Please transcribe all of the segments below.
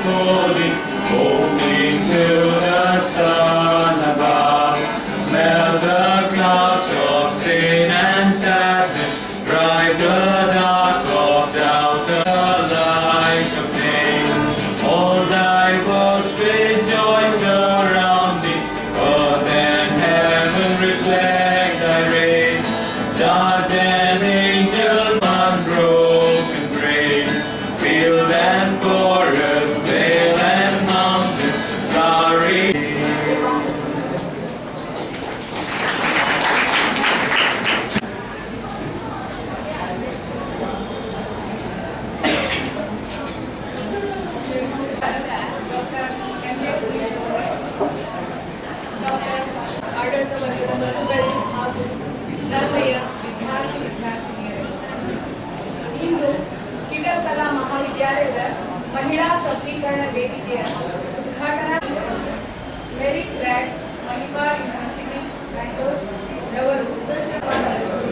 before thee, opening till the sun above. Melt the clouds of sin and sadness, drive the dark of doubt, the light of day. All thy works with joy surround thee, earth and heaven reflect thy rays. Stars and angels unbroken praise, field and forest, vale and mountain, flowery. ಆಡಳಿತ ವರ್ಗದ ಬಂಧುಗಳೇ ಹಾಗೂ ನರ್ಮೆಯ ವಿದ್ಯಾರ್ಥಿನಿಯರೇ, ಇಂದು ಕಿಡಲ್ ಕಲಾ ಮಹಾವಿದ್ಯಾಲಯದ ಮಹಿಳಾ ಸಬಲೀಕರಣ ವೇದಿಕೆಯ ಉದ್ಘಾಟನಾ merit track Manipal university Bangalore ರವರು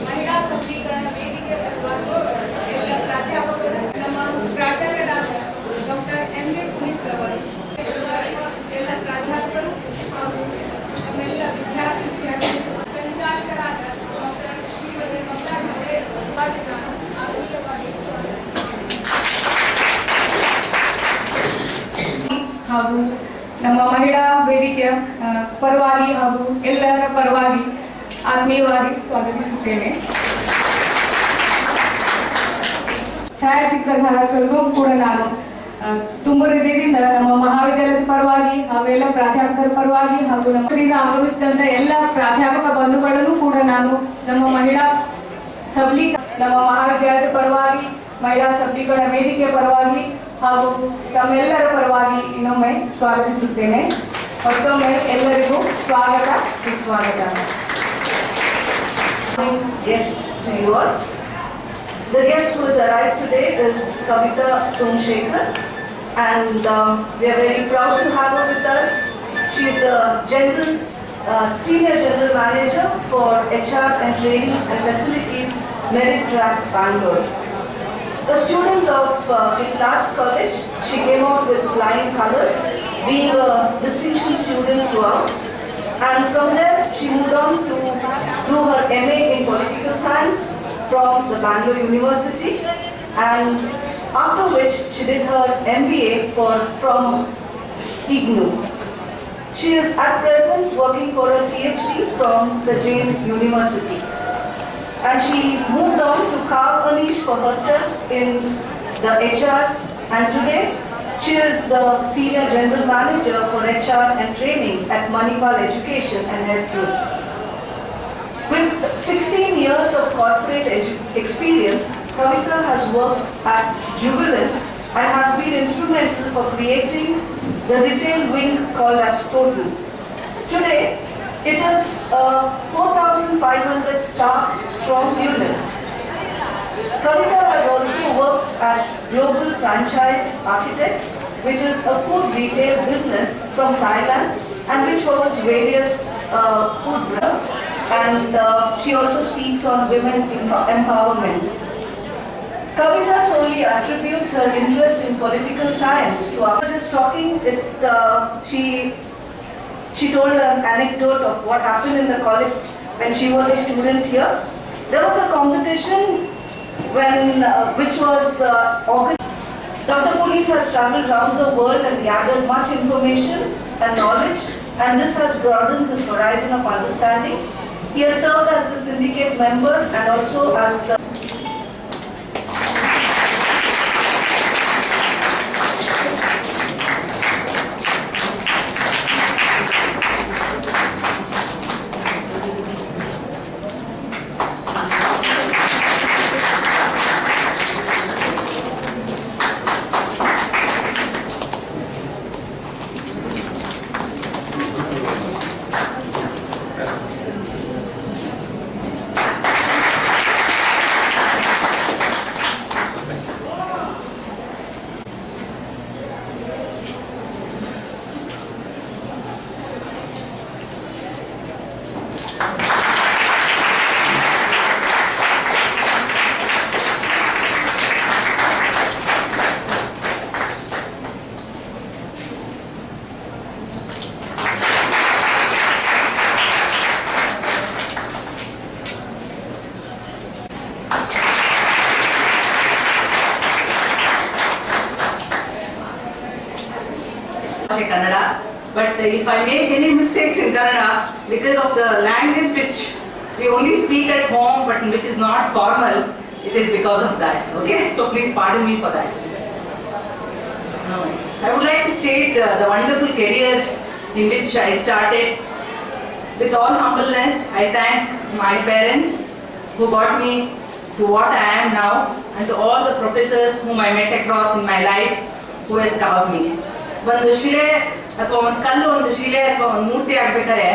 ಮಹಿಳಾ ಸಬಲೀಕರಣ ವೇದಿಕೆ ಪರವಾಗಿ ಎಲ್ಲ ಪ್ರಾಧ್ಯಾಪಕರು, ನಮ್ಮ ಪ್ರಾಚಾರ್ಯರಾದ ಡಾಕ್ಟರ್ ಎಂ.ಕೆ. ಪುನೀತ್ ರವರು, ಎಲ್ಲ ಪ್ರಾಧ್ಯಾಪಕರು ಹಾಗೂ ನಮ್ಮೆಲ್ಲ ವಿದ್ಯಾರ್ಥಿ ಸಂಚಾಲಕರಾದ ಡಾಕ್ಟರ್ ಶ್ರೀಮತಿ ಮಮತಾ ಅವರೇ ಆತ್ಮೀಯವಾಗಿ ಹಾಗೂ ನಮ್ಮ ಮಹಿಳಾ ವೇದಿಕೆಯ ಪರವಾಗಿ ಹಾಗೂ ಎಲ್ಲರ ಪರವಾಗಿ ಆತ್ಮೀಯವಾಗಿ ಸ್ವಾಗತಿಸುತ್ತೇನೆ. ಛಾಯಾಚಿತ್ರಧಾರಕರಿಗೂ ಕೂಡ ನಾನು ತುಂಬ ಹೃದಯದಿಂದ ನಮ್ಮ ಮಹಾವಿದ್ಯಾಲಯದ ಪರವಾಗಿ ಹಾಗೂ ಎಲ್ಲ ಪ್ರಾಧ್ಯಾಪಕರ ಪರವಾಗಿ ಹಾಗೂ ನಮ್ಮರಿಂದ ಆಗಮಿಸಿದಂತ ಎಲ್ಲ ಪ್ರಾಧ್ಯಾಪಕ ಬಂಧುಗಳನ್ನು ಕೂಡ ನಾನು ನಮ್ಮ ಮಹಿಳಾ ನಮ್ಮ ಮಹಾವಿದ್ಯಾಲಯದ ಪರವಾಗಿ, ಮಹಿಳಾ ಸಬಲೀಕರಣ ವೇದಿಕೆಯ ಪರವಾಗಿ ಹಾಗೂ ತಮ್ಮೆಲ್ಲರ ಪರವಾಗಿ ಇನ್ನೊಮ್ಮೆ ಸ್ವಾಗತಿಸುತ್ತೇನೆ. ಮತ್ತೊಮ್ಮೆ ಎಲ್ಲರಿಗೂ ಸ್ವಾಗತ, ಸುಸ್ವಾಗತ. Guest to you all. The guest who has arrived today is Kavita Somshekhar, and we are very proud to have her with us. She is the Senior General Manager for HR and Training and Facilities, Merit Track, Bangalore. A student of Little Arts College, she came out with flying colors, being a distinction student throughout. And from there, she moved on to do her MA in Political Science from the Bangalore University, and after which she did her MBA from IGNOU. She is at present working for a PhD from the Jain University, and she moved on to carve a niche for herself in the HR, and today she is the Senior General Manager for HR and Training at Manipal Education and Health Group. With 16 years of corporate experience, Kavita has worked at Jubilant and has been instrumental for creating the retail wing called as Total. Today, it is a 4,500 staff strong unit. Kavita has also worked at Global Franchise Architects, which is a food retail business from Thailand and which holds various food brands. And she also speaks on women empowerment. Kavita solely attributes her interest in political science to after just talking. She told an anecdote of what happened in the college when she was a student here. There was a competition which was organized. Dr. Puneet has traveled around the world and gathered much information and knowledge, and this has broadened his horizon of understanding. He has served as the syndicate member and also as the Kannada. But if I make any mistakes in Kannada because of the language which we only speak at home but which is not formal, it is because of that. Okay, so please pardon me for that. I would like to state the wonderful career in which I started. With all humbleness, I thank my parents who got me to what I am now, and to all the professors whom I met across in my life who has taught me. ಒಂದು ಶಿಲೆ ಅಥವಾ ಒಂದು ಕಲ್ಲು ಒಂದು ಶಿಲೆ ಅಥವಾ ಒಂದು ಮೂರ್ತಿ ಆಗ್ಬೇಕಾದ್ರೆ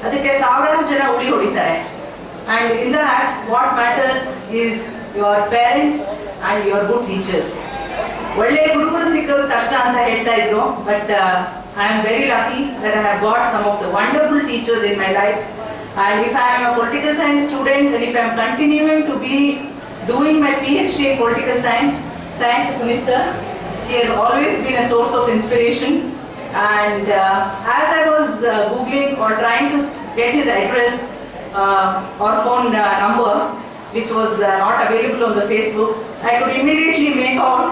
ಅದಕ್ಕೆ ಸಾವಿರಾರು ಜನ ಉಳಿ ಹೊಡಿತಾರೆ. And in that, what matters is your parents and your good teachers. ಒಳ್ಳೆಯ ಗುರುಗಳು ಸಿಕ್ಕೋದು ಕಷ್ಟ ಅಂತ ಹೇಳ್ತಾ ಇದ್ರು, but I am very lucky that I have got some of the wonderful teachers in my life. And if I am a political science student and if I am continuing to be doing my PhD in political science, thank Puneet sir. He has always been a source of inspiration. And as I was googling or trying to get his address or phone number, which was not available on the Facebook, I could immediately make out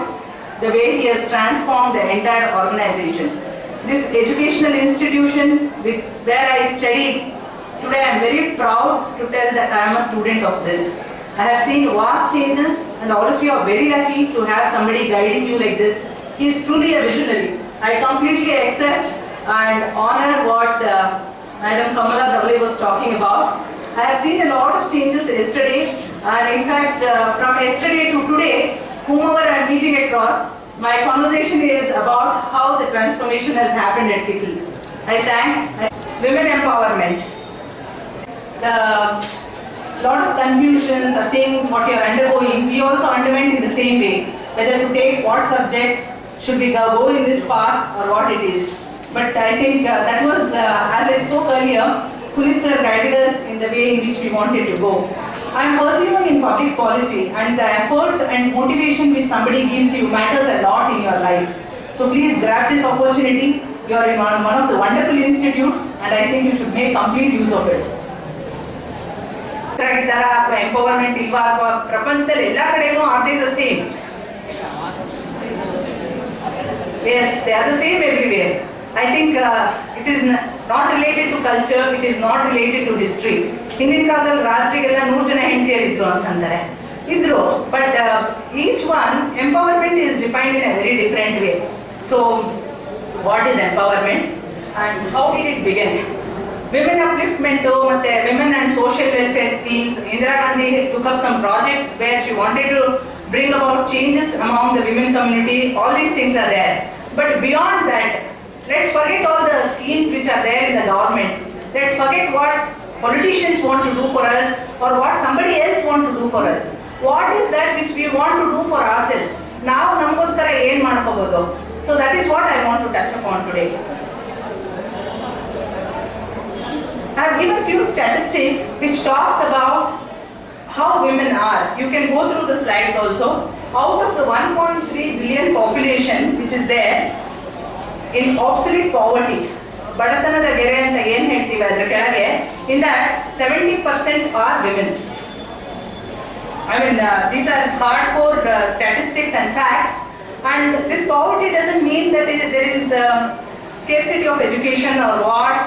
the way he has transformed the entire organization. This educational institution where I studied, today I am very proud to tell that I am a student of this. I have seen vast changes and all of you are very lucky to have somebody guiding you like this. He is truly a visionary. I completely accept and honor what Madam Kamala Davle was talking about. I have seen a lot of changes yesterday, and in fact from yesterday to today, whomever I am meeting across, my conversation is about how the transformation has happened at Kittle. I thank women empowerment. The lot of confusions or things what you are undergoing, we also underwent in the same way. Whether to take what subject, should we go in this path or what it is. But I think that was, as I spoke earlier, Puneet sir guided us in the way in which we wanted to go. I am pursuing in public policy, and the efforts and motivation which somebody gives you matters a lot in your life. So please grab this opportunity. You are in one of the wonderful institutes, and I think you should make complete use of it. Empowerment ilva ಅಥವಾ ಪ್ರಪಂಚದಲ್ಲಿ ಎಲ್ಲ ಕಡೆನೂ are they the same? Yes, they are the same everywhere. I think it is not related to culture, it is not related to history. ಹಿಂದಿನ ಕಾಲದಲ್ಲಿ ರಾಜರಿಗೆಲ್ಲ 100 ಜನ ಹೆಂಡತಿಯರಿದ್ರು ಅಂತಂದರೆ ಇದ್ರು, but each one empowerment is defined in a very different way. So what is empowerment and how did it begin? Women upliftment ಮತ್ತೆ women and social welfare schemes. Indira Gandhi took up some projects where she wanted to bring about changes among the women community. All these things are there, but beyond that, let's forget all the schemes which are there in the government. Let's forget what politicians want to do for us or what somebody else want to do for us. What is that which we want to do for ourselves? Now namagoskara ಏನು ಮಾಡ್ಕೋಬಹುದು? So that is what I want to touch upon today. I have given few statistics which talks about how women are. You can go through the slides also. Out of the 1.3 billion population which is there in absolute poverty, ಬಡತನದ ಗೆರೆ ಅಂತ ಏನು ಹೇಳ್ತೀವಿ ಅದರ ಕೆಳಗೆ, in that 70% are women. I mean these are hardcore statistics and facts, and this poverty doesn't mean that there is scarcity of education or what.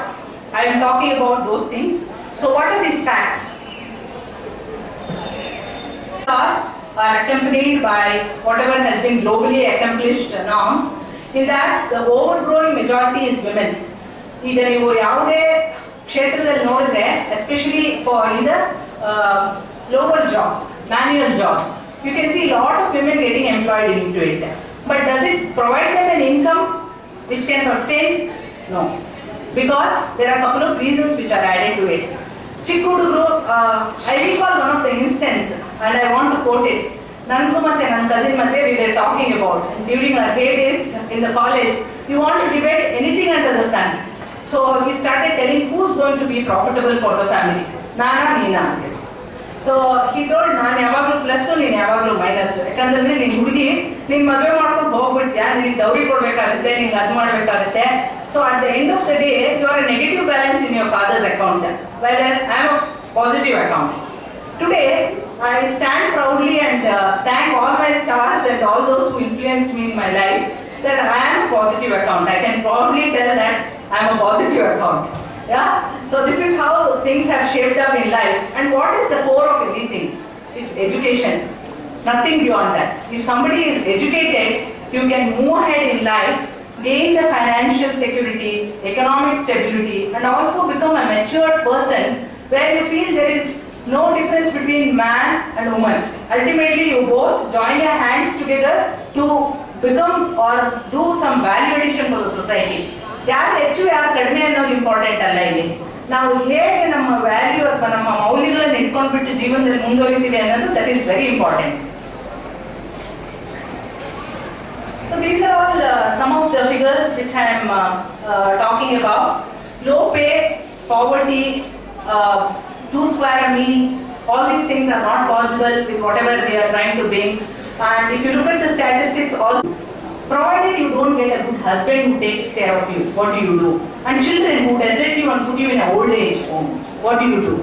I am talking about those things. So what are these facts? Facts are accompanied by whatever has been globally accomplished norms. In that the overgrowing majority is women. ಈಗ ನೀವು ಯಾವುದೇ ಕ್ಷೇತ್ರದಲ್ಲಿ ನೋಡಿದ್ರೆ, especially for in the lower jobs, manual jobs, you can see a lot of women getting employed into it. But does it provide them an income which can sustain? No. Because there are a couple of reasons which are added to it. Chikkuduru, I recall one of the instance and I want to quote it. Nanku matte nan cousin matte we were talking about during our heydays in the college. You want to debate anything under the sun. So he started telling who's going to be profitable for the family. Nana, Neena. So he told ನಾನು ಯಾವಾಗಲೂ plus ನೀನು ಯಾವಾಗಲೂ minus. ಯಾಕಂತಂದ್ರೆ ನೀನು ಹುಡುಗಿ ನೀನು ಮದುವೆ ಮಾಡ್ಕೊಂಡು ಹೋಗ್ಬಿಡ್ತೀಯಾ, ನೀನು ದೌರಿ ಕೊಡ್ಬೇಕಾಗುತ್ತೆ, ನೀನು ಅದು ಮಾಡಬೇಕಾಗುತ್ತೆ. So at the end of the day, you are a negative balance in your father's account, whereas I am a positive account. Today, I stand proudly and thank all my stars and all those who influenced me in my life. that I am a positive account. I can proudly tell that I am a positive account. Yeah. So this is how things have shaped up in life. And what is the core of everything? It's education. Nothing beyond that. If somebody is educated, you can move ahead in life, gain the financial security, economic stability, and also become a matured person where you feel there is no difference between man and woman. Ultimately, you both join your hands together to become or do some value addition for the society. ಯಾರು ಹೆಚ್ಚು ಯಾರು ಕಡಿಮೆ ಅನ್ನೋದು important ಅಲ್ಲ ಇಲ್ಲಿ. ನಾವು ಹೇಗೆ ನಮ್ಮ ವ್ಯಾಲ್ಯೂ ಅಥವಾ ನಮ್ಮ ಮೌಲ್ಯಗಳನ್ನು ಇಟ್ಕೊಂಡ್ಬಿಟ್ಟು ಜೀವನದಲ್ಲಿ ಮುಂದುವರಿತೀವಿ ಅನ್ನೋದು that is very important. So these are all some of the figures which I am talking about. Low pay, poverty, 2 square meal, all these things are not possible with whatever we are trying to bring. And if you look at the statistics, all provided you don't get a good husband who takes care of you, what do you do? And children who desert you and put you in an old age home, what do you do?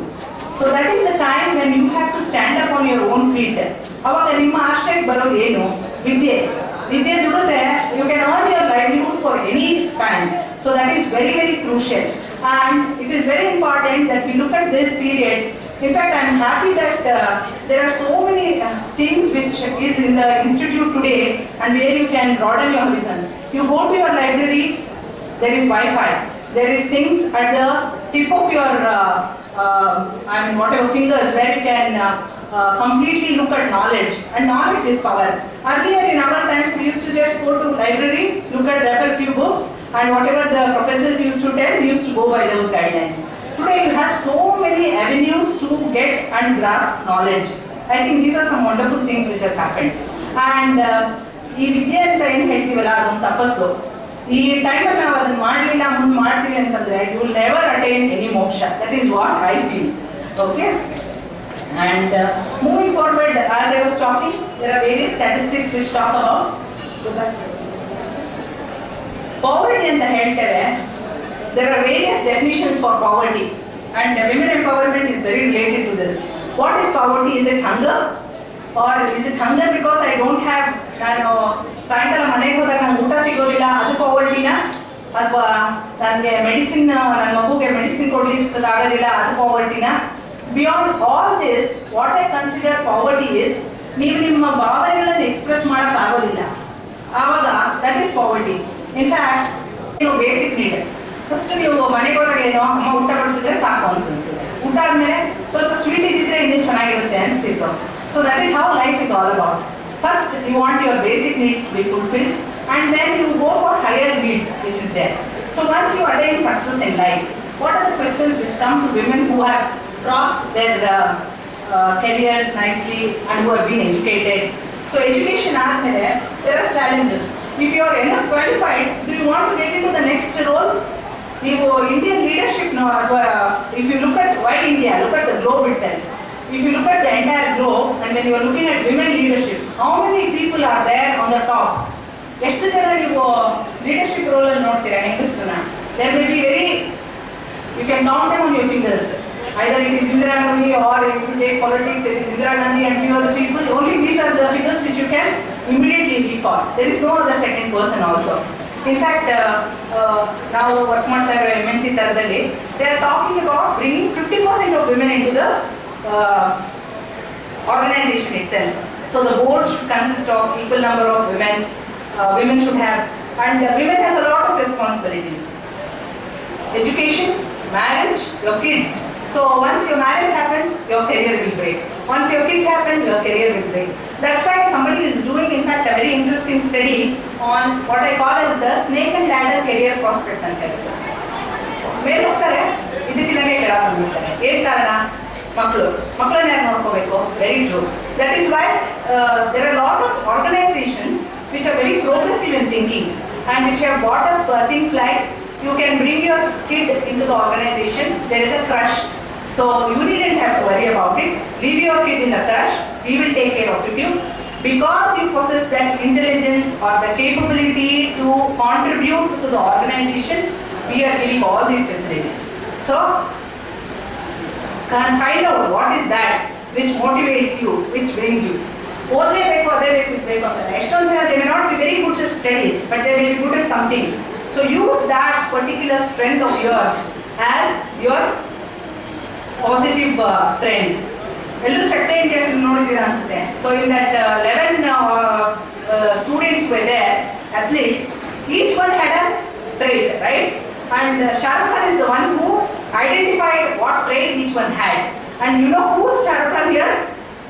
So that is the time when you have to stand up on your own feet. ಅವಾಗ ನಿಮ್ಮ ಆಶ್ರಯಕ್ಕೆ ಬರೋದು ಏನು? ವಿದ್ಯೆ. ವಿದ್ಯೆ ದುಡಿದ್ರೆ you can earn your livelihood for any time. So that is very, very crucial. And it is very important that we look at this period. In fact, I am happy that there are so many things which is in the institute today and where you can broaden your horizon. You go to your library, there is Wi-Fi. There is things at the tip of your, whatever fingers where you can completely look at knowledge. And knowledge is power. Earlier in our times, we used to just go to library, look at refer few books, and whatever the professors used to tell, we used to go by those guidelines. Today you have so many avenues to get and grasp knowledge. I think these are some wonderful things which has happened. And ಈ ವಿದ್ಯೆ ಅಂತ ಏನು ಹೇಳ್ತೀವಲ್ಲ ಅದೊಂದು ತಪಸ್ಸು. ಈ ಟೈಮಲ್ಲಿ ನಾವು ಅದನ್ನು ಮಾಡಲಿಲ್ಲ ಮುಂದೆ ಮಾಡ್ತೀವಿ ಅಂತಂದ್ರೆ you will never attain any moksha. That is what I feel. Okay. And moving forward, as I was talking, there are various statistics which talk about poverty ಅಂತ ಹೇಳ್ತೇವೆ. There are various definitions for poverty, and women empowerment is very related to this. What is poverty? Is it hunger? Or is it hunger because I don't have, ನಾನು ಸಾಯಂಕಾಲ ಮನೆಗೆ ಹೋದಾಗ ನಂಗೆ ಊಟ ಸಿಗೋದಿಲ್ಲ, ಅದು ಪಾವರ್ಟಿನ? ಅಥವಾ ನನಗೆ ಮೆಡಿಸಿನ್, ನನ್ನ ಮಗುಗೆ ಮೆಡಿಸಿನ್ ಕೊಡಲಿಕ್ಕಾಗೋದಿಲ್ಲ, ಅದು ಪಾವರ್ಟಿನ? Beyond all this, what I consider poverty is, ನೀವು ನಿಮ್ಮ ಭಾವನೆಗಳನ್ನು ಎಕ್ಸ್ಪ್ರೆಸ್ ಮಾಡೋಕ್ಕಾಗೋದಿಲ್ಲ, ಆವಾಗ that is poverty. In fact basic need. First ನೀವು ಮನೆಗೆ ಹೋದಾಗ ಏನೋ ಅಮ್ಮ ಊಟ ಬಡಿಸಿದ್ರೆ ಸಾಕು ಅನ್ಸುತ್ತೆ, ಊಟ ಆದ್ಮೇಲೆ ಸ್ವಲ್ಪ ಸ್ವೀಟ್ ಇದ್ದಿದ್ರೆ ಇನ್ನೂ ಚೆನ್ನಾಗಿರುತ್ತೆ ಅನಿಸ್ತಿತ್ತು. So that is how life is all about. First you want your basic needs to be fulfilled and then you go for higher needs which is there. So once you attain success in life, what are the questions which come to women who have crossed their careers nicely and who have been educated? So education ಆದ್ಮೇಲೆ there are challenges. If you are enough qualified, do you want to get into the next role? ನೀವು Indian leadership ಅಥವಾ if you look at why India, look at the globe itself. If you look at the entire globe and when you are looking at women leadership, how many people are there on the top? ಎಷ್ಟು ಜನ ನೀವು leadership roll ಅಲ್ಲಿ ನೋಡ್ತೀರಾ ಹೆಂಗಸ್ರನ್ನ? There may be very, you can count them on your fingers. Either it is Indira Gandhi or if you take politics, it is Indira Gandhi and few other people. Only these are the figures which you can immediately recall. There is no other second person also. In fact, ನಾವು work ಮಾಡ್ತಾ ಇರೋ MNC ತರದಲ್ಲಿ they are talking about bringing 50% of women into the organization itself. So the board should consist of equal number of women. Women should have, and women has a lot of responsibilities. Education, marriage, your kids. So once your marriage happens, your career will break. Once your kids happen, your career will break. That's why somebody is doing, in fact, a very interesting study on what I call as the snake and ladder career prospect ಅಂತ ಹೇಳ್ತಾರೆ. ಮೇಲೆ ಹೋಗ್ತಾರೆ, ಇದಕ್ಕಿದ್ದಾಗೆ ಕೆಳಗೆ ಬಂದ್ಬಿಡ್ತಾರೆ. ಏನ್ ಕಾರಣ? ಮಕ್ಕಳನ್ನ ಯಾರು ನೋಡ್ಕೋಬೇಕು? Very true. That is why there are a lot of organizations which are very progressive in thinking and which have brought up things like you can bring your kid into the organization, there is a crush. So you needn't have to worry about it. Leave your kid in the crush, we will take care of you. Because you possess that intelligence or the capability to contribute to the organization, we are giving all these facilities. So can find out what is that which motivates you, which brings you. ಓದಲೇಬೇಕು ಅದೇ ಬೇಕು ಅಂತಲ್ಲ. ಎಷ್ಟೊಂದು ಜನ they may not be very good at studies but they will be good at something. So use that particular strength of yours as your positive trend. ಎಲ್ಲರೂ ಚಟ್ಟೆ India film ನೋಡಿದ್ದೀರಾ ಅನ್ಸುತ್ತೆ. So in that 11 students were there, athletes, each one had a trait, right? And Shah Rukh Khan is the one who identified what trait each one had. And you know who is Shah Rukh Khan here?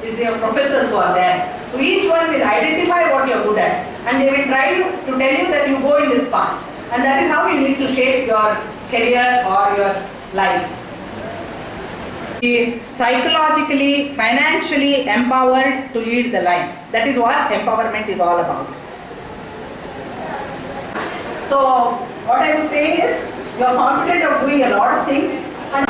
It's your professors who are there. So each one will identify what you are good at, and they will try to tell you that you go in this path. And that is how you need to shape your career or your life. Be psychologically, financially empowered to lead the life. That is what empowerment is all about. So what I would say is, you are confident of doing a lot of things. And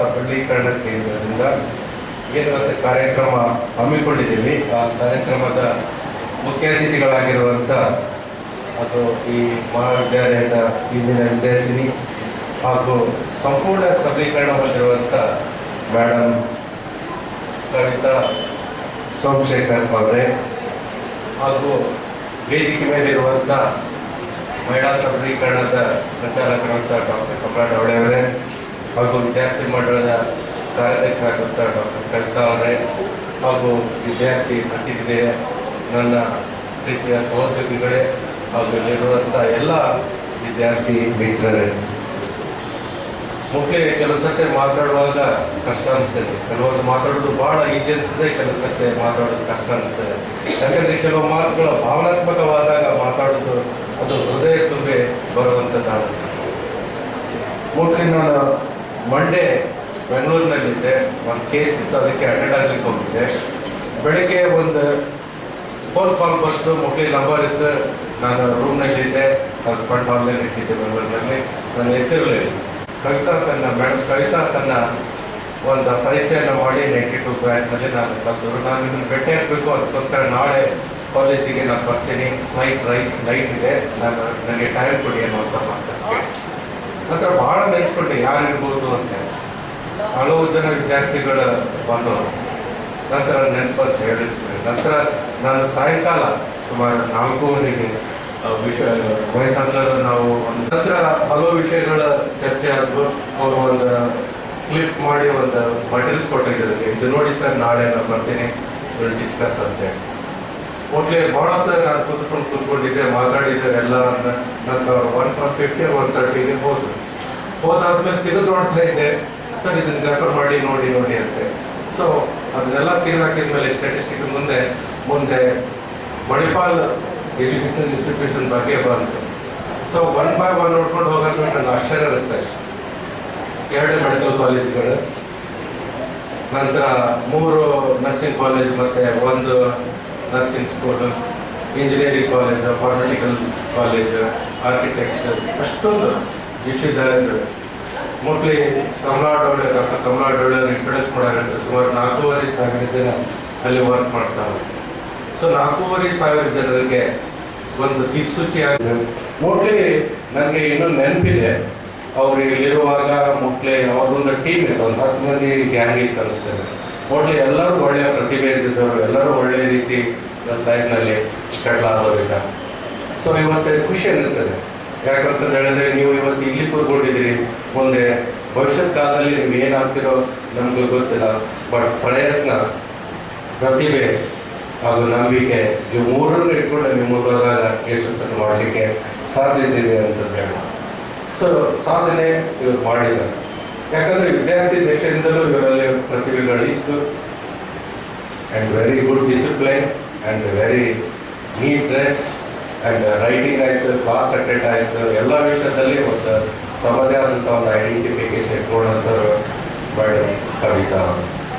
ಸಬಲೀಕರಣ ಕೇಂದ್ರದಿಂದ ಏನು ಕಾರ್ಯಕ್ರಮ ಹಮ್ಮಿಕೊಂಡಿದ್ದೀವಿ ಆ ಕಾರ್ಯಕ್ರಮದ ಮುಖ್ಯ ಅತಿಥಿಗಳಾಗಿರುವಂಥ ಅದು ಈ ಮಹಾವಿದ್ಯಾಲಯದ ಇಂದಿನ ವಿದ್ಯಾರ್ಥಿನಿ ಹಾಗೂ ಸಂಪೂರ್ಣ ಸಬಲೀಕರಣ ಹೊಂದಿರುವಂಥ ಮೇಡಮ್ ಕವಿತಾ ಸೋಮಶೇಖರ್ ಅವರೇ ಹಾಗೂ ವೇದಿಕೆ ಮೇಲಿರುವಂಥ ಮಹಿಳಾ ಸಬಲೀಕರಣದ ಸಂಚಾಲಕರಾದಂಥ ಡಾಕ್ಟರ್ ಸಮ್ರಾಟ್ ಅವರೇ ಹಾಗೂ ವಿದ್ಯಾರ್ಥಿ ಮಂಡಳದ ಕಾರ್ಯಾಧ್ಯಕ್ಷರಾದಂಥ ಡಾಕ್ಟರ್ ಕವಿತಾ ಅವರೇ ಹಾಗೂ ವಿದ್ಯಾರ್ಥಿ ಪ್ರತಿನಿಧಿಗಳೇ, ನನ್ನ ಪ್ರೀತಿಯ ಸಹೋದ್ಯೋಗಿಗಳೇ ಹಾಗೂ ಇಲ್ಲಿರುವಂಥ ಎಲ್ಲ ವಿದ್ಯಾರ್ಥಿ ಮಿತ್ರರೇ, ಮುಖ್ಯ ಕೆಲವು ಸತ್ಯ ಮಾತಾಡುವಾಗ ಕಷ್ಟ ಅನಿಸ್ತದೆ. ಕೆಲವೊಂದು ಮಾತಾಡೋದು ಭಾಳ ಈಜಿ ಅನಿಸ್ತದೆ, ಕೆಲವು ಸತ್ಯ ಮಾತಾಡೋದು ಕಷ್ಟ ಅನಿಸ್ತದೆ. ಯಾಕಂದರೆ ಕೆಲವು ಮಾತುಗಳು ಭಾವನಾತ್ಮಕವಾದಾಗ ಮಾತಾಡೋದು ಅದು ಹೃದಯ ತುಂಬಿ ಬರುವಂಥದ್ದಾಗುತ್ತೆ. ಮುಖ್ಯ ನಾನು ಮಂಡೇ ಬೆಂಗಳೂರಿನಲ್ಲಿದ್ದೆ, ಒಂದು ಕೇಸ್ ಇತ್ತು, ಅದಕ್ಕೆ ಅಟೆಂಡ್ ಆಗ್ಲಿಕ್ಕೆ ಹೋಗಿದ್ದೆ. ಬೆಳಿಗ್ಗೆ ಒಂದು ಫೋನ್ ಕಾಲ್ ಬಂತು, ಮುಖ್ಯ ನಂಬರ್ ಇತ್ತು, ನಾನು ರೂಮ್ನಲ್ಲಿದ್ದೆ, ಅದು ಫಂಡ್ ಹಾಲ್ನಲ್ಲಿ ಇಟ್ಟಿದ್ದೆ ಬೆಂಗಳೂರಿನಲ್ಲಿ. ನಾನು ಎತ್ತಿರಲಿಲ್ಲ. ಮೇಡಮ್ ಕವಿತಾ ತನ್ನ ಒಂದು ಪರಿಚಯನ ಮಾಡಿ 92 ಬ್ಯಾಚ್ನಲ್ಲಿ ನಾನು ಬಂದರು. ನಾನು ಇದನ್ನು ಭೇಟಿ ಆಗಬೇಕು, ಅದಕ್ಕೋಸ್ಕರ ನಾಳೆ ಕಾಲೇಜಿಗೆ ನಾನು ಬರ್ತೀನಿ, ನೈಟ್ ಇದೆ, ನನಗೆ ಟೈಮ್ ಕೊಡಿ ಅನ್ನುವಂಥ ಮಾತಾಡ್ತೀನಿ. ನಂತರ ಭಾಳ ನೆನೆಸ್ಕೊಂಡೆ ಯಾರಿರ್ಬೋದು ಅಂತ. ಹಲವು ಜನ ವಿದ್ಯಾರ್ಥಿಗಳು ಬಂದವರು. ನಂತರ ನೆನಪು ಹೇಳಿರ್ತೀನಿ. ನಂತರ ನಾನು ಸಾಯಂಕಾಲ ಸುಮಾರು 4 ಗಂಟೆಗೆ ವಿಷಯ ವಯಸ್ಸಾದ್ರೂ ನಾವು ನಂತರ ಹಲವು ವಿಷಯಗಳ ಚರ್ಚೆ ಆದ್ವು. ಅವರು ಒಂದು ಕ್ಲಿಪ್ ಮಾಡಿ ಒಂದು ಮಟೀರಿಯಲ್ಸ್ ಕೊಟ್ಟಿದ್ದಾರೆ, ಇದು ನೋಡಿ ಸರ್ ನಾಳೆ ನಾನು ಬರ್ತೀನಿ ಡಿಸ್ಕಸ್ ಅಂತೇಳಿ. ಒಟ್ಲೆ ಭಾಳ ಹೊತ್ತು ನಾನು ಕೂತ್ಕೊಂಡಿದ್ದೆ, ಮಾತಾಡಿದ್ದೆ ಎಲ್ಲ. ನಂತರ 1:50 1:30 ಹೋದಾದ್ಮೇಲೆ ತೆಗೆದು ನೋಡ್ತಾ ಇದ್ದೆ, ಸರ್ ಇದನ್ನ ರೆಫರ್ ಮಾಡಿ ನೋಡಿ ಅಂತೆ. ಸೊ ಅದನ್ನೆಲ್ಲ ತೆಗೆದಾಕಿದ್ಮೇಲೆ ಸ್ಟ್ಯಾಟಿಸ್ಟಿಕ್ ಮುಂದೆ ಮಣಿಪಾಲ್ ಎಜುಕೇಷನ್ ಇನ್ಸ್ಟಿಟ್ಯೂಷನ್ ಬಗ್ಗೆ ಬಂತು. ಸೊ 1 by 1 ನೋಡ್ಕೊಂಡು ಹೋಗೋದು ನನಗೆ ಆಶ್ಚರ್ಯ ಅನಿಸ್ತಾ ಇದೆ. 2 ಮೆಡಿಕಲ್ ಕಾಲೇಜ್ಗಳು, ನಂತರ 3 ನರ್ಸಿಂಗ್ ಕಾಲೇಜ್ ಮತ್ತು 1 nursing school, engineering college, pharmaceutical college, architecture, ಅಷ್ಟೊಂದು ವಿಶ್ವವಿದ್ಯಾಲಯಗಳು. Mostly doctor Kamala Dole introduce ಮಾಡೋದಂದ್ರೆ ಸುಮಾರು 4,500 ಜನ ಅಲ್ಲಿ ವರ್ಕ್ ಮಾಡ್ತಾರೆ. ಸೊ 4,500 ಜನರಿಗೆ ಒಂದು ದಿಕ್ಸೂಚಿಯಾಗಿದೆ. ಮೋಸ್ಟ್ಲಿ ನನಗೆ ಇನ್ನೂ ನೆನಪಿದೆ, ಅವ್ರು ಇಲ್ಲಿರುವಾಗ ಮೋಸ್ಟ್ಲಿ ಅವ್ರದ್ದೊಂದು ಟೀಮ್ ಇತ್ತು, ಒಂದು 10 ಮಂದಿ ಗ್ಯಾಂಗ್ ಇತ್ತು ಅನಿಸ್ತದೆ. ಮೋಸ್ಟ್ಲಿ ಎಲ್ಲರೂ ಒಳ್ಳೆಯ ಪ್ರತಿಭೆ ಇದ್ದಿದ್ದವರು, ಎಲ್ಲರೂ ಒಳ್ಳೆಯ ರೀತಿ ಲೈಫ್ನಲ್ಲಿ ಸೆಟ್ಲ್ ಆದವರಿಲ್ಲ. ಸೊ ಇವತ್ತು ಖುಷಿ ಅನ್ನಿಸ್ತದೆ. ಯಾಕಂತ ಹೇಳಿದ್ರೆ ನೀವು ಇವತ್ತು ಇಲ್ಲಿ ಕೂತ್ಕೊಂಡಿದ್ದೀರಿ, ಮುಂದೆ ಭವಿಷ್ಯತ್ ಕಾಲದಲ್ಲಿ ನೀವು ಏನಾಗ್ತಿರೋ ನಮಗೂ ಗೊತ್ತಿಲ್ಲ. ಬಟ್ ಪ್ರಯತ್ನ, ಪ್ರತಿಭೆ ಹಾಗೂ ನಂಬಿಕೆ ಇವು ಮೂರನ್ನು ಇಟ್ಕೊಂಡು ನೀವು ಮುಂದೋದಾಗ ಯಶಸ್ಸನ್ನು ಮಾಡಲಿಕ್ಕೆ ಸಾಧ್ಯತೆ ಇದೆ ಅಂತ ಹೇಳಿ. ಸೊ ಸಾಧನೆ ಇವರು ಮಾಡಿದ್ದಾರೆ. ಯಾಕಂದರೆ ವಿದ್ಯಾರ್ಥಿ ದೇಶದಿಂದಲೂ ಇವರಲ್ಲಿ ಪ್ರತಿಭೆಗಳಿತ್ತು. And very good discipline and very neat dress and writing ಆಯಿತು, ಕ್ಲಾಸ್ ಅಟೆಂಡ್ ಆಯಿತು, ಎಲ್ಲ ವಿಷಯದಲ್ಲಿ ಒಂದು ತಮ್ಮದೇ ಆದಂಥ ಒಂದು ಐಡೆಂಟಿಫಿಕೇಶನ್ ಇಟ್ಕೊಂಡಂಥವ್ರು ಮೇಡಮ್ ಕವಿತಾ.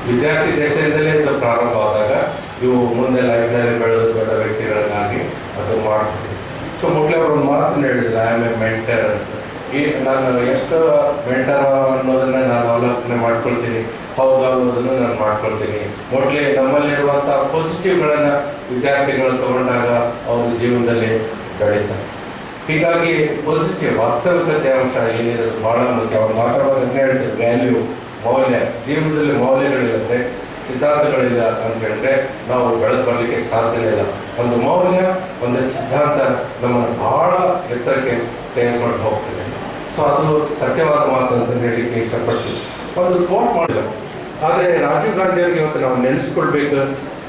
ವಿದ್ಯಾರ್ಥಿ ದೇಶದಿಂದಲೇ ಇದು ಪ್ರಾರಂಭವಾದಾಗ ಇವು ಮುಂದೆ ಲೈಫ್ನಲ್ಲಿ ಬೆಳೆದು ದೊಡ್ಡ ವ್ಯಕ್ತಿಗಳನ್ನಾಗಿ ಅದು ಮಾಡ್ತೀವಿ. ಸೊ ಮಕ್ಕಳು ಅವರು ಒಂದು ಮಾತನ್ನು ಹೇಳಿದ್ರು, ಐ ಆಮ್ ಎ ಮೆಂಟರ್ ಅಂತ. ನಾನು ಎಷ್ಟು ಮೆಂಟರ್ ಅನ್ನೋದನ್ನ ನಾನು ಅವಲೋಕನೆ ಮಾಡ್ಕೊಳ್ತೀನಿ, ಹೌದು ಅನ್ನೋದನ್ನು ನಾನು ಮಾಡ್ಕೊಳ್ತೀನಿ. ಮೋಸ್ಟ್ಲಿ ನಮ್ಮಲ್ಲಿರುವಂಥ ಪಾಸಿಟಿವ್ಗಳನ್ನು ವಿದ್ಯಾರ್ಥಿಗಳು ತಗೊಂಡಾಗ ಅವ್ರ ಜೀವನದಲ್ಲಿ ಬೆಳೀತಾರೆ. ಹೀಗಾಗಿ ಪಾಸಿಟಿವ್ ವಾಸ್ತವಿಕತೆ ಅಂಶ ಏನಿದೆ ಭಾಳ ಮುಖ್ಯ. ಅವ್ರು ಮಾತಾಡುವಾಗ ಹೇಳ್ತಾರೆ ವ್ಯಾಲ್ಯೂ, ಮೌಲ್ಯ. ಜೀವನದಲ್ಲಿ ಮೌಲ್ಯಗಳಿರುತ್ತೆ, ಸಿದ್ಧಾಂತಗಳಿಲ್ಲ ಅಂತ ಹೇಳಿದ್ರೆ ನಾವು ಬೆಳೆದು ಬರಲಿಕ್ಕೆ ಸಾಧ್ಯನೇ ಇಲ್ಲ. ಒಂದು ಮೌಲ್ಯ, ಒಂದು ಸಿದ್ಧಾಂತ ನಮ್ಮನ್ನು ಬಹಳ ಎತ್ತರಕ್ಕೆ ತೆಗೆದುಕೊಂಡು ಹೋಗ್ತದೆ. ಸೊ ಅದು ಸತ್ಯವಾದ ಮಾತು ಅಂತ ಹೇಳಲಿಕ್ಕೆ ಇಷ್ಟಪಡ್ತೀವಿ. ಒಂದು ಕೋಟ್ ಮಾಡಿಲ್ಲ, ಆದರೆ ರಾಜೀವ್ ಗಾಂಧಿ ಅವರಿಗೆ ಇವತ್ತು ನಾವು ನೆನೆಸ್ಕೊಳ್ಬೇಕು.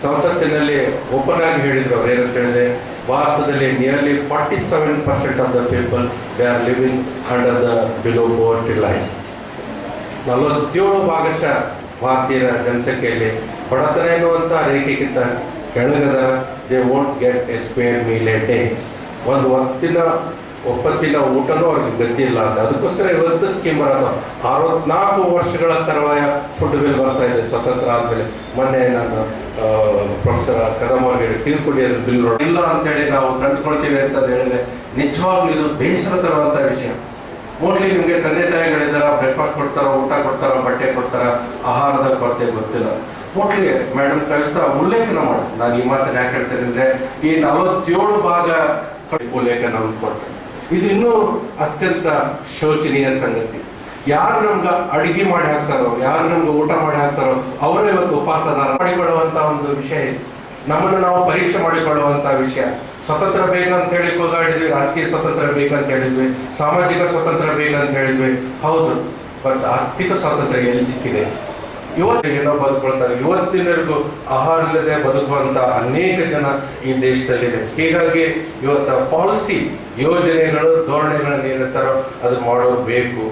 ಸಂಸತ್ತಿನಲ್ಲಿ ಓಪನ್ ಆಗಿ ಹೇಳಿದ್ರು, ಅವ್ರು ಏನಂತ ಹೇಳಿದ್ರೆ, ಭಾರತದಲ್ಲಿ nearly 47% of the people they are living under the below poverty line. 47% ಭಾರತೀಯರ ಜನಸಂಖ್ಯೆಯಲ್ಲಿ ಬಡತನ ಎನ್ನುವಂಥ ರೇಖೆಗಿಂತ ಕೆಳಗದ they won't get a square meal a day. ಒಂದು ಒಪ್ಪತ್ತಿನ ಊಟನೂ ಅವ್ರಿಗೆ ಗತಿ ಇಲ್ಲ ಅಂತ. ಅದಕ್ಕೋಸ್ಕರ ಇವತ್ತು ಸ್ಕೀಮ್ ಬರೋದು 64 ವರ್ಷಗಳ ತರುವಾಯ ಫುಡ್ ಬಿಲ್ ಬರ್ತಾ ಇದೆ ಸ್ವತಂತ್ರ ಆದಮೇಲೆ. ಮೊನ್ನೆ ನಾನು ಪ್ರೊಫೆಸರ್ ಕದಮ್ ಅವರಿಗೆ ತೀರ್ಕೊಂಡಿರೋ ಬಿಲ್ ಇಲ್ಲ ಅಂತೇಳಿ ನಾವು ಕಂಡುಕೊಳ್ತೀವಿ ಅಂತ ಹೇಳಿದ್ರೆ ನಿಜವಾಗ್ಲೂ ಇದು ಬೇಸರ ತರುವಂಥ ವಿಷಯ. ಮೋಸ್ಟ್ಲಿ ನಿಮಗೆ ತಂದೆ ತಾಯಿಗಳಿದ್ದಾರ, ಬ್ರೇಕ್ಫಾಸ್ಟ್ ಕೊಡ್ತಾರೋ, ಊಟ ಕೊಡ್ತಾರೋ, ಬಟ್ಟೆ ಕೊಡ್ತಾರ, ಆಹಾರದ ಕೊರತೆ ಗೊತ್ತಿಲ್ಲ. ಮೋಸ್ಟ್ಲಿ ಮೇಡಮ್ ಕವಿತಾ ಉಲ್ಲೇಖನ ಮಾಡಿ, ನಾನು ಈ ಮಾತನ್ನು ಯಾಕೆ ಹೇಳ್ತೇನೆ ಅಂದರೆ, ಈ 47 ಭಾಗ ಉಲ್ಲೇಖನ ಕೊಡ್ತಾರೆ. ಇದು ಇನ್ನೂ ಅತ್ಯಂತ ಶೋಚನೀಯ ಸಂಗತಿ. ಯಾರು ನಮ್ಗೆ ಅಡಿಗೆ ಮಾಡಿ ಹಾಕ್ತಾರೋ, ಯಾರು ನಮ್ಗೆ ಊಟ ಮಾಡಿ ಹಾಕ್ತಾರೋ ಅವರೇ ಇವತ್ತು ಉಪವಾಸದಾರ ಮಾಡಿಕೊಳ್ಳುವಂಥ ಒಂದು ವಿಷಯ ಇದೆ. ನಮ್ಮನ್ನು ನಾವು ಪರೀಕ್ಷೆ ಮಾಡಿಕೊಳ್ಳುವಂಥ ವಿಷಯ. ಸ್ವತಂತ್ರ ಬೇಕಂತ ಹೇಳಿ ಹೋಗಾಡಿದ್ವಿ, ರಾಜಕೀಯ ಸ್ವತಂತ್ರ ಬೇಕಂತ ಹೇಳಿದ್ವಿ, ಸಾಮಾಜಿಕ ಸ್ವತಂತ್ರ ಬೇಕಂತ ಹೇಳಿದ್ವಿ, ಹೌದು. ಬಟ್ ಆರ್ಥಿಕ ಸ್ವಾತಂತ್ರ್ಯ ಎಲ್ಲಿ ಸಿಕ್ಕಿದೆ? ಇವತ್ತು ಏನೋ ಬದುಕೊಳ್ತಾರೆ. ಇವತ್ತಿನವರೆಗೂ ಆಹಾರ ಇಲ್ಲದೆ ಬದುಕುವಂತ ಅನೇಕ ಜನ ಈ ದೇಶದಲ್ಲಿದೆ. ಹೀಗಾಗಿ ಇವತ್ತ ಪಾಲಿಸಿ, ಯೋಜನೆಗಳು, ಧೋರಣೆಗಳನ್ನು ಏನಿರ್ತಾರೋ ಅದು ಮಾಡೋದು ಬೇಕು.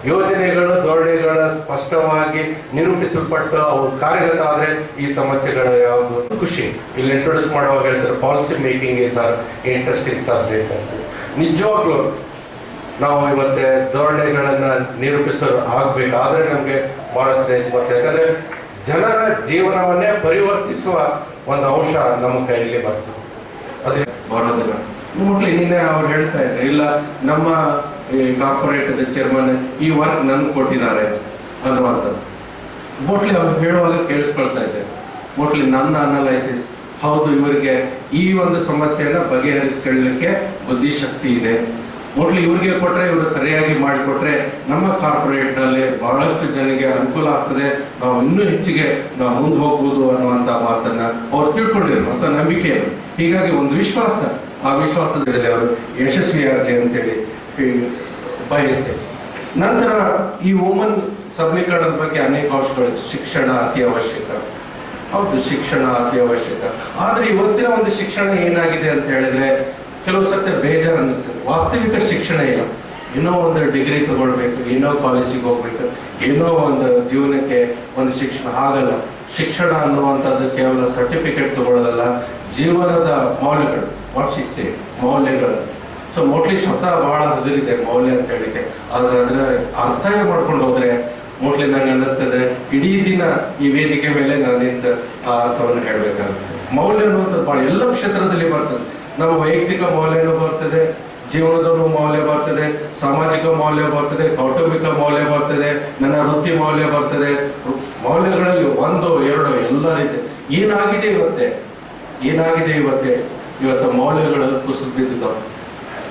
ಯೋಜನೆಗಳು, ಧೋರಣೆಗಳ ಸ್ಪಷ್ಟವಾಗಿ ನಿರೂಪಿಸಲ್ಪಟ್ಟು ಅವು ಕಾರ್ಯಗತ ಆದರೆ ಈ ಸಮಸ್ಯೆಗಳು ಯಾವುದು ಖುಷಿ. ಇಲ್ಲಿ ಇಂಟ್ರೊಡ್ಯೂಸ್ ಮಾಡುವಾಗ ಹೇಳ್ತಾರೆ policy making is are interesting subject ಅಂತ. ನಿಜವಾಗ್ಲೂ ನಾವು ಇವತ್ತೇ ಧೋರಣೆಗಳನ್ನು ನಿರೂಪಿಸೋದು ಆಗಬೇಕಾದ್ರೆ ನಮಗೆ ಬಹಳ ಶ್ರೇಷ್ಠ ಬರ್ತದೆ. ಯಾಕಂದ್ರೆ ಜನರ ಜೀವನವನ್ನೇ ಪರಿವರ್ತಿಸುವ ಒಂದು ಅಂಶ ನಮ್ಮ ಕೈಯಲ್ಲಿ ಬರ್ತದೆ. ಅದೇ ಬರೋದಿಲ್ಲ. ಮೋಸ್ಟ್ಲಿ ನಿನ್ನೆ ಅವ್ರು ಹೇಳ್ತಾ ಇದ್ದಾರೆ, ಇಲ್ಲ ನಮ್ಮ ಈ ಕಾರ್ಪೊರೇಟ್ ಚೇರ್ಮನ್ ಈ ವರ್ಕ್ ನನ್ಗೆ ಕೊಟ್ಟಿದ್ದಾರೆ ಅನ್ನುವಂಥದ್ದು. ಮೋಸ್ಟ್ಲಿ ಅವ್ರು ಹೇಳುವಾಗ ಕೇಳಿಸ್ಕೊಳ್ತಾ ಇದ್ದೆ. ಮೋಸ್ಟ್ಲಿ ನನ್ನ ಅನಲೈಸಿಸ್, ಹೌದು, ಇವರಿಗೆ ಈ ಒಂದು ಸಮಸ್ಯೆಯನ್ನು ಬಗೆಹರಿಸಿಕೊಳ್ಳಲಿಕ್ಕೆ ಬುದ್ಧಿಶಕ್ತಿ ಇದೆ. ಮೋಸ್ಟ್ಲಿ ಇವ್ರಿಗೆ ಕೊಟ್ಟರೆ, ಇವರು ಸರಿಯಾಗಿ ಮಾಡಿಕೊಟ್ರೆ ನಮ್ಮ ಕಾರ್ಪೊರೇಟ್ನಲ್ಲಿ ಬಹಳಷ್ಟು ಜನರಿಗೆ ಅನುಕೂಲ ಆಗ್ತದೆ, ನಾವು ಇನ್ನೂ ಹೆಚ್ಚಿಗೆ ನಾವು ಮುಂದೆ ಹೋಗ್ಬೋದು ಅನ್ನುವಂಥ ಮಾತನ್ನ ಅವ್ರು ತಿಳ್ಕೊಂಡಿರು ಅಂತ ನಂಬಿಕೆ. ಹೀಗಾಗಿ ಒಂದು ವಿಶ್ವಾಸ ಆ ವಿಶ್ವಾಸದಲ್ಲಿ ಅವರು ಯಶಸ್ವಿಯಾಗಲಿ ಅಂತೇಳಿ ಬಯಸ್ತೇವೆ. ನಂತರ ಈ ವುಮನ್ ಸಬಲೀಕರಣದ ಬಗ್ಗೆ ಅನೇಕ ಅಂಶಗಳು. ಶಿಕ್ಷಣ ಅತಿ ಅವಶ್ಯಕ. ಹೌದು, ಶಿಕ್ಷಣ ಅತಿ ಅವಶ್ಯಕ. ಆದ್ರೆ ಇವತ್ತಿನ ಒಂದು ಶಿಕ್ಷಣ ಏನಾಗಿದೆ ಅಂತ ಹೇಳಿದ್ರೆ ಕೆಲವು ಸತ್ಯ ಬೇಜಾರು ಅನ್ನಿಸ್ತದೆ. ವಾಸ್ತವಿಕ ಶಿಕ್ಷಣ ಇಲ್ಲ. ಏನೋ ಒಂದು ಡಿಗ್ರಿ ತಗೊಳ್ಬೇಕು, ಏನೋ ಕಾಲೇಜಿಗೆ ಹೋಗ್ಬೇಕು, ಏನೋ ಒಂದು ಜೀವನಕ್ಕೆ ಒಂದು ಶಿಕ್ಷಣ. ಆಗಲ್ಲ. ಶಿಕ್ಷಣ ಅನ್ನುವಂಥದ್ದು ಕೇವಲ ಸರ್ಟಿಫಿಕೇಟ್ ತಗೊಳ್ಳೋದಲ್ಲ, ಜೀವನದ ಮೌಲ್ಯಗಳು, ವಾಟ್ ಇಸ್ ಸೇ, ಮೌಲ್ಯಗಳು. ಸೊ ಮೋಸ್ಟ್ಲಿ ಶಬ್ದ ಬಹಳ ಹಗುರಿದೆ ಮೌಲ್ಯ ಅಂತ ಹೇಳಿಕೆ, ಆದ್ರೆ ಅದನ್ನ ಅರ್ಥ ಮಾಡ್ಕೊಂಡು ಹೋದ್ರೆ ಮೋಸ್ಟ್ಲಿ ನಂಗೆ ಅನ್ನಿಸ್ತದೆ ಇಡೀ ದಿನ ಈ ವೇದಿಕೆ ಮೇಲೆ ನಾನು ನಿಂತ ಆ ಅರ್ಥವನ್ನು ಹೇಳ್ಬೇಕಾಗುತ್ತೆ. ಮೌಲ್ಯ ಅನ್ನುವಂಥದ್ದು ಬಹಳ ಎಲ್ಲ ಕ್ಷೇತ್ರದಲ್ಲಿ ಬರ್ತದೆ. ನಮ್ಮ ವೈಯಕ್ತಿಕ ಮೌಲ್ಯನೂ ಬರ್ತದೆ, ಜೀವನದಲ್ಲೂ ಮೌಲ್ಯ ಬರ್ತದೆ, ಸಾಮಾಜಿಕ ಮೌಲ್ಯ ಬರ್ತದೆ, ಕೌಟುಂಬಿಕ ಮೌಲ್ಯ ಬರ್ತದೆ, ನನ್ನ ವೃತ್ತಿ ಮೌಲ್ಯ ಬರ್ತದೆ. ಮೌಲ್ಯಗಳಲ್ಲಿ ಒಂದು ಎರಡು ಎಲ್ಲ ರೀತಿ ಏನಾಗಿದೆ ಇವತ್ತು ಮೌಲ್ಯಗಳು ಕುಸಿದು ಬಿದ್ದಿದ್ದಾವೆ.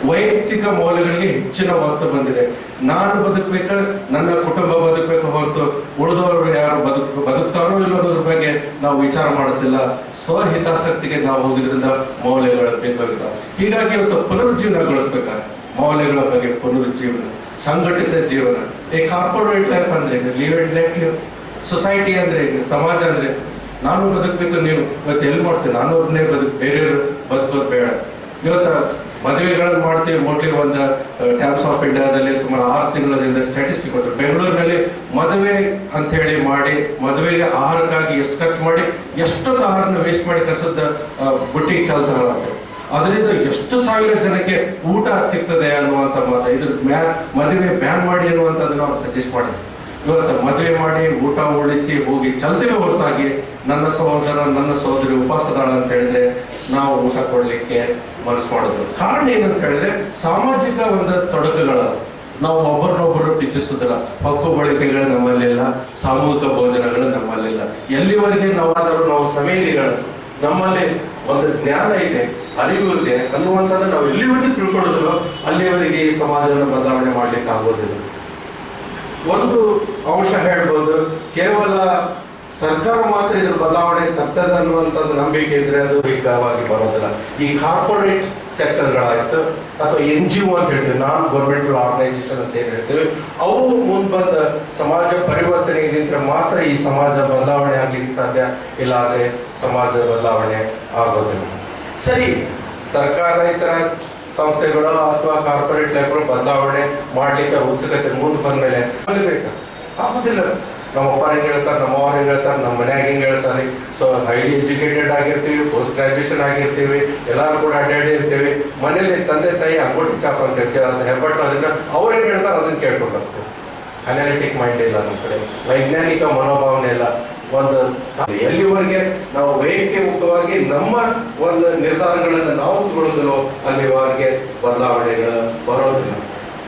ವೈಯಕ್ತಿಕ ಮೌಲ್ಯಗಳಿಗೆ ಹೆಚ್ಚಿನ ಒತ್ತು ಬಂದಿದೆ. ನಾನು ಬದುಕಬೇಕು, ನನ್ನ ಕುಟುಂಬ ಬದುಕಬೇಕು ಹೊರತು ಉಳಿದವರು ಯಾರು ಬದುಕ್ತಾರೋ ಇಲ್ಲೋದ್ರ ಬಗ್ಗೆ ನಾವು ವಿಚಾರ ಮಾಡುತ್ತಿಲ್ಲ. ಸ್ವಹಿತಾಸಕ್ತಿಗೆ ನಾವು ಹೋಗಿದ್ರಿಂದ ಮೌಲ್ಯಗಳು ಬೇಕಾಗಿದ್ದಾವೆ. ಹೀಗಾಗಿ ಇವತ್ತು ಪುನರುಜ್ಜೀವನಗೊಳಿಸ್ಬೇಕಾದ್ರೆ ಮೌಲ್ಯಗಳ ಬಗ್ಗೆ ಪುನರುಜ್ಜೀವನ, ಸಂಘಟಿತ ಜೀವನ. ಈ ಕಾರ್ಪೊರೇಟ್ ಲೈಫ್ ಅಂದ್ರೆ live and let live. Society ಅಂದ್ರೆ ಸಮಾಜ ಅಂದ್ರೆ ನಾನು ಬದುಕಬೇಕು, ನೀವು ಇವತ್ತು ಎಲ್ಲಿ ಮಾಡ್ತೇವೆ, ನಾನು ಒಬ್ಬನೇ ಬೇರೆಯವರು ಬದುಕೋದು ಬೇಡ. ಇವತ್ತು ಮದುವೆಗಳನ್ನು ಮಾಡ್ತೀವಿ. ಮೋಸ್ಟ್ಲಿ ಒಂದು ಟೈಮ್ಸ್ ಆಫ್ ಇಂಡಿಯಾದಲ್ಲಿ ಸುಮಾರು 6 ತಿಂಗಳಿಂದ ಸ್ಟ್ಯಾಟಿಸ್ಟಿಕ್ ಕೊಟ್ಟರು. ಬೆಂಗಳೂರಿನಲ್ಲಿ ಮದುವೆ ಅಂತ ಹೇಳಿ ಮಾಡಿ, ಮದುವೆಗೆ ಆಹಾರಕ್ಕಾಗಿ ಎಷ್ಟು ಖರ್ಚು ಮಾಡಿ, ಎಷ್ಟೊಂದು ಆಹಾರನ ವೇಸ್ಟ್ ಮಾಡಿ ಕಸದ ಬುಟ್ಟಿಗೆ ಚಲ್ತಾರ. ಅದರಿಂದ ಎಷ್ಟು ಸಾವಿರ ಜನಕ್ಕೆ ಊಟ ಸಿಗ್ತದೆ ಅನ್ನುವಂಥ ಮಾತು. ಇದ್ರ ಮದುವೆ ಬ್ಯಾನ್ ಮಾಡಿ ಅನ್ನುವಂಥದ್ದನ್ನು ಅವ್ರು ಸಜೆಸ್ಟ್ ಮಾಡಿದ್ರು. ಇವತ್ತು ಮದುವೆ ಮಾಡಿ ಊಟ ಉಳಿಸಿ ಹೋಗಿ ಚಲ್ತೀವಿ ಹೊರತಾಗಿ ನನ್ನ ಸಹೋದರ ನನ್ನ ಸಹೋದರಿ ಉಪವಾಸದಾಳ ಅಂತ ಹೇಳಿದ್ರೆ ನಾವು ಊಟ ಕೊಡ್ಲಿಕ್ಕೆ ಮನಸ್ಸು ಮಾಡೋದು. ಕಾರಣ ಏನಂತ ಹೇಳಿದ್ರೆ ಸಾಮಾಜಿಕ ಒಂದು ತೊಡಕುಗಳು. ನಾವು ಒಬ್ಬರನ್ನೊಬ್ಬರು ಪ್ರೀತಿಸುವುದಿಲ್ಲ. ಹಕ್ಕು ಬಳಕೆಗಳು ನಮ್ಮಲ್ಲಿಲ್ಲ, ಸಾಮೂಹಿಕ ಭೋಜನಗಳು ನಮ್ಮಲ್ಲಿಲ್ಲ. ಎಲ್ಲಿವರೆಗೆ ನಾವು ಸಮೇಲಿಗಳು, ನಮ್ಮಲ್ಲಿ ಒಂದು ಜ್ಞಾನ ಇದೆ, ಅರಿವು ಇದೆ ಅನ್ನುವಂಥದ್ದು ನಾವು ಎಲ್ಲಿವರೆಗೆ ತಿಳ್ಕೊಳ್ಳೋದಿಲ್ಲ ಅಲ್ಲಿವರೆಗೆ ಈ ಸಮಾಜವನ್ನು ಬದಲಾವಣೆ ಮಾಡ್ಲಿಕ್ಕೆ ಆಗೋದಿಲ್ಲ. ಒಂದು ಅಂಶ ಹೇಳ್ಬೋದು, ಕೇವಲ ಸರ್ಕಾರ ಮಾತ್ರ ಇದ್ರ ಬದಲಾವಣೆ ತರ್ತದೆ ಅನ್ನುವಂಥದ್ದು ನಂಬಿಕೆ ಇದ್ರೆ ಅದು ವೇಗವಾಗಿ ಬರೋದಿಲ್ಲ. ಈ ಕಾರ್ಪೊರೇಟ್ ಸೆಕ್ಟರ್ಗಳಾಯ್ತು ಅಥವಾ NGO ಅಂತ ಹೇಳ್ತೀವಿ, ನಾನ್ ಗೌರ್ಮೆಂಟಲ್ ಆರ್ಗನೈಸೇಷನ್ ಅಂತ ಏನ್ ಹೇಳ್ತೀವಿ, ಅವು ಮುಂದೆ ಸಮಾಜ ಪರಿವರ್ತನೆಗೆ ನಿಂತರೆ ಮಾತ್ರ ಈ ಸಮಾಜ ಬದಲಾವಣೆ ಆಗ್ಲಿಕ್ಕೆ ಸಾಧ್ಯ. ಇಲ್ಲಾದ್ರೆ ಸಮಾಜ ಬದಲಾವಣೆ ಆಗೋದಿಲ್ಲ. ಸರಿ, ಸರ್ಕಾರ ಇತರ ಸಂಸ್ಥೆಗಳು ಅಥವಾ ಕಾರ್ಪೊರೇಟ್ ಲೈಫ್ಗಳು ಬದಲಾವಣೆ ಮಾಡ್ಲಿಕ್ಕೆ ಉತ್ಸುಕತೆ ಮುಂದೆ ಬಂದ್ಮೇಲೆ ಆಗುದಿಲ್ಲ. ನಮ್ಮ ಅಪ್ಪ ಹೆಂಗ್ ಹೇಳ್ತಾರೆ, ನಮ್ಮ ಅವ್ರ ಹೆಂಗ್ ಹೇಳ್ತಾರೆ, ನಮ್ಮ ಮನ್ಯಾಗ ಹೆಂಗ್ ಹೇಳ್ತಾರೆ. ಸೊ ಹೈಲಿ ಎಜುಕೇಟೆಡ್ ಆಗಿರ್ತೀವಿ, ಪೋಸ್ಟ್ ಗ್ರಾಜುಯೇಷನ್ ಆಗಿರ್ತೀವಿ, ಎಲ್ಲರೂ ಕೂಡ ಅಡ್ಡಾಡಿ ಇರ್ತೀವಿ. ಮನೇಲಿ ತಂದೆ ತಾಯಿ ಅಂಗೋಟಿ ಚಾಪ್ ಅಂತ ಇರ್ತೀವಿ, ಅದು ಹೆಬ್ಬಟ್ಟು ಅದನ್ನ ಅವ್ರು ಹೆಂಗ್ ಹೇಳ್ತಾರೆ ಅದನ್ನ ಕೇಳ್ಕೊಂಡು ಹೋಗ್ತೀವಿ. ಅನಾಲಿಟಿಕ್ ಮೈಂಡ್ ಇಲ್ಲ ನಮ್ಮ ಕಡೆ, ವೈಜ್ಞಾನಿಕ ಮನೋಭಾವನೆ ಇಲ್ಲ. ಒಂದು ಎಲ್ಲಿವರೆಗೆ ನಾವು ವೈಯಕ್ತಿಕವಾಗಿ ನಮ್ಮ ಒಂದು ನಿರ್ಧಾರಗಳನ್ನು ನಾವು ತಗೊಳ್ಳೋದಿಲ್ಲೋ ಅಲ್ಲಿವರೆಗೆ ಬದಲಾವಣೆಗಳು ಬರೋದಿಲ್ಲ.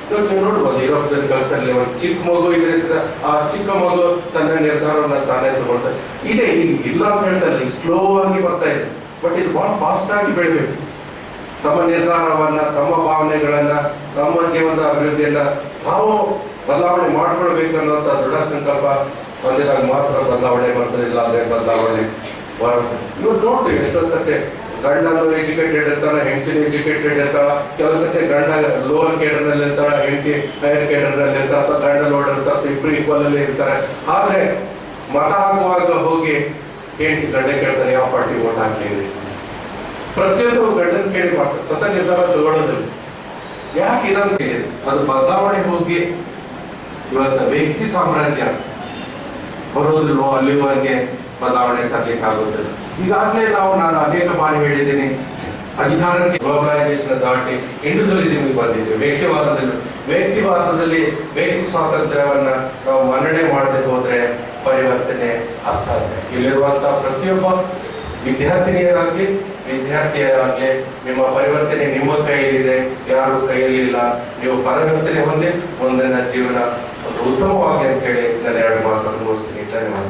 ನೀವು ನೋಡ್ಬೋದು ಯುರೋಪಿಯನ್ ಕಲ್ಚರ್ಲಿ ಒಂದು ಚಿಕ್ಕ ಮಗು ಇದ್ರೆ ಆ ಚಿಕ್ಕ ಮಗು ತನ್ನ ನಿರ್ಧಾರವನ್ನ ತಾನೇ ತಗೊಳ್ತಾರೆ. ಇದೆ ಇಲ್ಲ ಅಂತ ಹೇಳ್ತಾರೆ, ಸ್ಲೋ ಆಗಿ ಬರ್ತಾ ಇದೆ. ಬಟ್ ಇದು ಬಹಳ ಫಾಸ್ಟ್ ಆಗಿ ಬೆಳಿಬೇಕು. ತಮ್ಮ ನಿರ್ಧಾರವನ್ನ, ತಮ್ಮ ಭಾವನೆಗಳನ್ನ, ತಮ್ಮ ಜೀವನದ ಅಭಿವೃದ್ಧಿಯನ್ನ ತಾವು ಬದಲಾವಣೆ ಮಾಡ್ಕೊಳ್ಬೇಕು ಅನ್ನೋಂಥ ದೃಢ ಸಂಕಲ್ಪ ಬಂದಿದಾಗ ಮಾತ್ರ ಬದಲಾವಣೆ ಬರ್ತದೆ. ಇಲ್ಲ ಅಂದ್ರೆ ಬದಲಾವಣೆ ಬರುತ್ತೆ. ಇವತ್ತು ನೋಡ್ತೀವಿ ಎಷ್ಟೋ ಸತ್ಯ ಗಂಡನು ಎಜುಕೇಟೆಡ್ ಇರ್ತಾಳೆ, ಹೆಂಡತಿನ ಎಜುಕೇಟೆಡ್ ಇರ್ತಾಳ. ಕೆಲವು ಸತ್ಯ ಗಂಡ ಲೋವರ್ ಕೇಡರ್ ನಲ್ಲಿ ಇರ್ತಾಳ, ಹೆಂಡತಿ ಹೈಯರ್ ಕೇಡರ್ ನಲ್ಲಿ ಇರ್ತಾಳ, ಅಥವಾ ಗಂಡ ಲೋಡ್ ಇರ್ತಾರೆ, ಇಬ್ರು ಈಕ್ವಲ್ ಅಲ್ಲಿ ಇರ್ತಾರೆ. ಆದ್ರೆ ಮತ ಹಾಕುವಾಗ ಹೋಗಿ ಹೆಂಡತಿ ಗಂಡ ಕೇಳ್ತಾರೆ ಯಾವ ಪಾರ್ಟಿ ವೋಟ್ ಹಾಕ್ಲಿದೆ. ಪ್ರತಿಯೊಂದು ಗಂಡನ ಕೇಳಿ ಮಾಡ್ತಾರೆ, ಸ್ವತಃ ನಿರ್ಧಾರ ತಗೊಳ್ಳೋದಿಲ್ಲ. ಯಾಕೆ ಇದಂತ ಅದು ಬದಲಾವಣೆ ಹೋಗಿ ಇವತ್ತು ವ್ಯಕ್ತಿ ಸಾಮ್ರಾಜ್ಯ ಬರೋದಿಲ್ವೋ ಅಲ್ಲಿವರೆಗೆ ಬದಲಾವಣೆ ತರಲಿಕ್ಕೆ ಆಗೋದಿಲ್ಲ. ಈಗಾಗಲೇ ನಾನು ಅನೇಕ ಬಾರಿ ಹೇಳಿದ್ದೀನಿ, ಅಧಿಕಾರಕ್ಕೆ ಗ್ಲೋಬಲೈಸೇಷನ್ ದಾಟಿ ಇಂಡಿವಿಜುವಲಿಸಮ್ ಬಂದಿದ್ದೀವಿ. ವ್ಯಕ್ತಿವಾದದಲ್ಲಿ ವ್ಯಕ್ತಿ ಸ್ವಾತಂತ್ರ್ಯವನ್ನ ನಾವು ಮನ್ನಣೆ ಮಾಡದೆ ಹೋದ್ರೆ ಪರಿವರ್ತನೆ ಅಸಾಧ್ಯ. ಇಲ್ಲಿರುವಂತಹ ಪ್ರತಿಯೊಬ್ಬ ವಿದ್ಯಾರ್ಥಿನಿಯರಾಗ್ಲಿ ವಿದ್ಯಾರ್ಥಿಯರಾಗ್ಲಿ ನಿಮ್ಮ ಪರಿವರ್ತನೆ ನಿಮ್ಮ ಕೈಯಲ್ಲಿದೆ, ಯಾರು ಕೈಯಲ್ಲಿಲ್ಲ. ನೀವು ಪರಿವರ್ತನೆ ಹೊಂದಿ ಮುಂದಿನ ಜೀವನ ಒಂದು ಉತ್ತಮವಾಗಿ ಅಂತ ಹೇಳಿ ನಾನು 2 ಮಾತನ್ನು ಮುಗಿಸ್ತೀನಿ. ಧನ್ಯವಾದ.